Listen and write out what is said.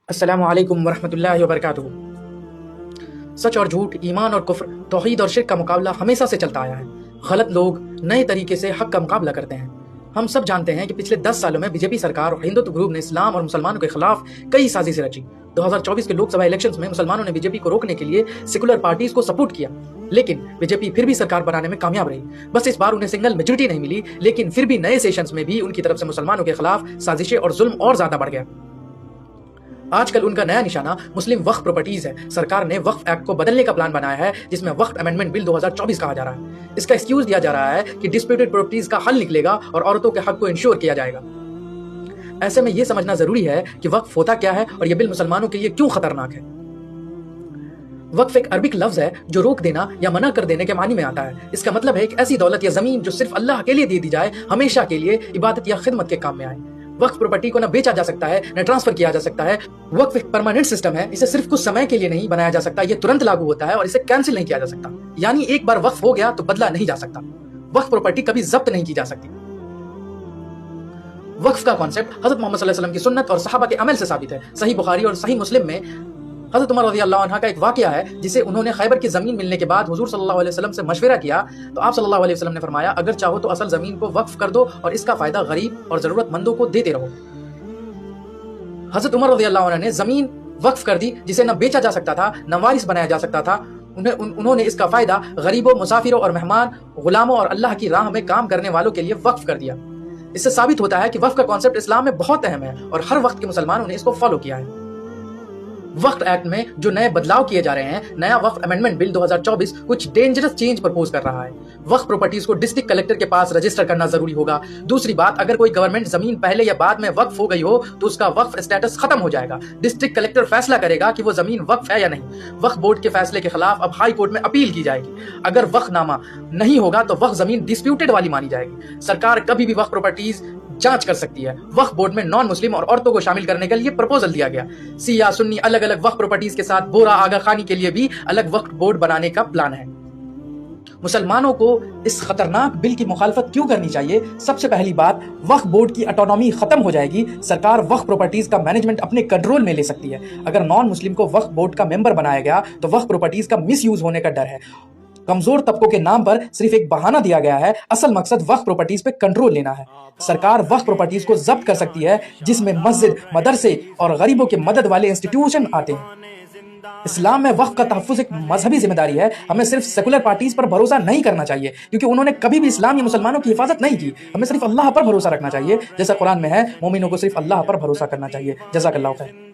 अस्सलामु अलैकुम वरहमतुल्लाहि वबरकातुहू। सच और झूठ, ईमान और कुफ्र, तौहीद और शिर्क का मुकाबला हमेशा से चलता आया है। गलत लोग नए तरीके से हक का मुकाबला करते हैं। हम सब जानते हैं कि पिछले 10 सालों में बीजेपी सरकार और हिंदुत्व ग्रुप ने इस्लाम और मुसलमानों के खिलाफ कई साजिशें रची। 2024 के लोकसभा इलेक्शंस में मुसलमानों ने बीजेपी को रोकने के लिए सेकुलर पार्टीज को सपोर्ट किया, लेकिन बीजेपी फिर भी सरकार बनाने में कामयाब रही। बस इस बार उन्हें सिंगल मेजोरिटी नहीं मिली, लेकिन फिर भी नए सेशंस में भी उनकी तरफ से मुसलमानों के खिलाफ साजिशें और जुल्म और ज्यादा बढ़ गया। आजकल उनका नया निशाना मुस्लिम वक्फ प्रॉपर्टीज है। सरकार ने वक्फ एक्ट को बदलने का प्लान बनाया है, जिसमें वक्फ अमेंडमेंट बिल 2024 कहा जा रहा है। इसका एक्सक्यूज दिया जा रहा है कि डिस्प्यूटेड प्रॉपर्टीज का हल निकलेगा और औरतों के हक को इंश्योर किया जाएगा। ऐसे में यह समझना जरूरी है कि वक्फ होता क्या है और यह बिल मुसलमानों के लिए क्यों खतरनाक है। वक्फ एक अरबिक लफ्ज है जो रोक देना या मना कर देने के मानी में आता है। इसका मतलब है एक ऐसी दौलत या जमीन जो सिर्फ अल्लाह के लिए दे दी जाए, हमेशा के लिए इबादत या खिदमत के काम में आए। वक्फ प्रॉपर्टी को न बेचा जा सकता है, न ट्रांसफर किया जा सकता है। वक्फ एक परमानेंट सिस्टम है, इसे सिर्फ कुछ समय के लिए नहीं बनाया जा सकता, ये तुरंत लागू होता है और इसे कैंसिल नहीं किया जा सकता। यानी एक बार वक्फ हो गया तो बदला नहीं जा सकता। वक्फ प्रॉपर्टी कभी जब्त नहीं की जा सकती। वक्फ का कॉन्सेप्ट हजरत मोहम्मद सल्लल्लाहु अलैहि वसल्लम की सुन्नत और सहाबा के अमल से साबित है। सही बुखारी और सही मुस्लिम में हजरत उमर रज़ियल्लाहु अन्हा का एक वाकया है, जिसे उन्होंने खैबर की जमीन मिलने के बाद हुजूर सल्लल्लाहु अलैहि वसल्लम से मशवरा किया तो आप सल्लल्लाहु अलैहि वसल्लम ने फरमाया, अगर चाहो तो असल जमीन को वक्फ कर दो और इसका फायदा गरीब और जरूरतमंदों को देते रहो। हजरत उमर रज़ियल्लाहु अन्हु ने जमीन वक्फ कर दी, जिसे न बेचा जा सकता था, न वारिस बनाया जा सकता था। उन्होंने इसका फायदा गरीबों, मुसाफिरों और मेहमान, गुलामों और अल्लाह की राह में काम करने वालों के लिए वक्फ कर दिया। इससे साबित होता है कि वक्फ का कॉन्सेप्ट इस्लाम में बहुत अहम है और हर वक्त के मुसलमानों ने इसको फॉलो किया है। वक्फ एक्ट में जो नए बदलाव किए जा रहे हैं, नया वक्फ अमेंडमेंट बिल 2024 कुछ डेंजरस चेंज प्रपोज कर रहा है। वक्फ प्रॉपर्टीज को डिस्ट्रिक्ट कलेक्टर के पास रजिस्टर करना जरूरी होगा। दूसरी बात, अगर कोई गवर्नमेंट जमीन पहले या बाद में वक्फ हो गई हो तो उसका वक्फ स्टेटस खत्म हो जाएगा। डिस्ट्रिक्ट कलेक्टर फैसला करेगा कि वो जमीन वक्फ है या नहीं। वक्फ बोर्ड के फैसले के खिलाफ अब हाई कोर्ट में अपील की जाएगी। अगर वक्फनामा नहीं होगा तो वक्फ जमीन डिस्प्यूटेड वाली मानी जाएगी। सरकार कभी भी वक्फ प्रॉपर्टीज जांच कर सकती है। वक्फ बोर्ड में नॉन मुस्लिम और औरतों को शामिल करने के लिए प्रपोजल दिया गया। सिया सुन्नी अलग अलग वक्फ प्रॉपर्टीज के साथ बोरा आगा खानी के लिए भी अलग वक्फ बोर्ड बनाने का प्लान है। मुसलमानों को इस खतरनाक बिल की मुखालफत क्यों करनी चाहिए? सबसे पहली बात, वक्फ बोर्ड की ऑटोनॉमी खत्म हो जाएगी। सरकार वक्फ प्रॉपर्टीज का मैनेजमेंट अपने कंट्रोल में ले सकती है। अगर नॉन मुस्लिम को वक्फ बोर्ड का मेंबर बनाया गया तो वक्फ प्रॉपर्टीज का मिस यूज होने का डर है। कमजोर तबकों के नाम पर सिर्फ एक बहाना दिया गया है, असल मकसद वक्फ प्रॉपर्टीज पे कंट्रोल लेना है। सरकार वक्फ प्रॉपर्टीज को जब्त कर सकती है जिसमें मस्जिद, मदरसे और गरीबों के मदद वाले इंस्टीट्यूशन आते हैं। इस्लाम में वक्फ का तहफ़्फ़ुज़ एक मजहबी जिम्मेदारी है। हमें सिर्फ सेकुलर पार्टीज पर भरोसा नहीं करना चाहिए, क्योंकि उन्होंने कभी भी इस्लाम या मुसलमानों की हिफाजत नहीं की। हमें सिर्फ अल्लाह पर भरोसा रखना चाहिए। जैसा कुरान में है, मोमिनों को सिर्फ अल्लाह पर भरोसा करना चाहिए। जज़ाकल्लाहु खैर।